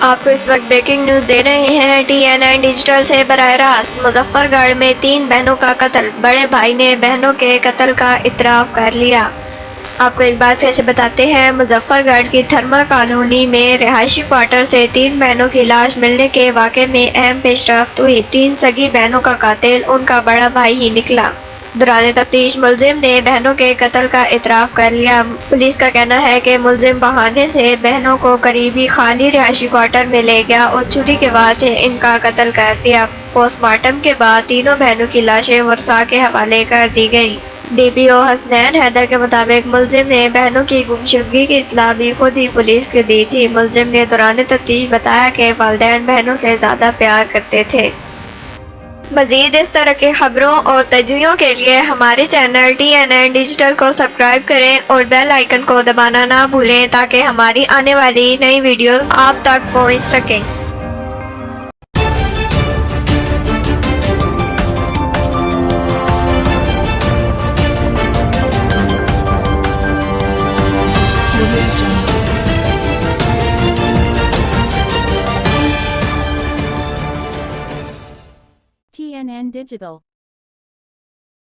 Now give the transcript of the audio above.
आपको इस वक्त ब्रेकिंग न्यूज दे रहे हैं TNN डिजिटल से बराह रास्त। मुजफ्फरगढ़ में 3 बहनों का कत्ल, बड़े भाई ने बहनों के कत्ल का इतराफ कर लिया। आपको एक बार फिर से बताते हैं, मुजफ्फरगढ़ की थर्मा कॉलोनी में रिहायशी क्वार्टर से 3 बहनों की लाश मिलने के वाक़े में अहम पेशरफ्त हुई। 3 सगी बहनों का कातिल उनका बड़ा भाई ही निकला। दौरान तफ्तीश मुलजिम ने बहनों के कत्ल का इतराफ कर लिया। पुलिस का कहना है कि मुलजिम बहाने से बहनों को करीबी खाली रिहायशी क्वार्टर में ले गया और छुरी के वार से इनका कत्ल कर दिया। पोस्टमार्टम के बाद तीनों बहनों की लाशें वर्षा के हवाले कर दी गयी। DPO हसनैन हैदर के मुताबिक मुलजिम ने बहनों की गुमशुदगी की इत्तला भी खुद ही पुलिस को दी थी। मुलजिम ने दौरान तफ्तीश बताया कि वालिदैन बहनों से ज्यादा प्यार करते थे। मज़ीद इस तरह की खबरों और तजज़ियों के लिए हमारे चैनल TNN डिजिटल को सब्सक्राइब करें और बेल आइकन को दबाना ना भूलें ताकि हमारी आने वाली नई वीडियोस आप तक पहुंच सकें। TNN Digital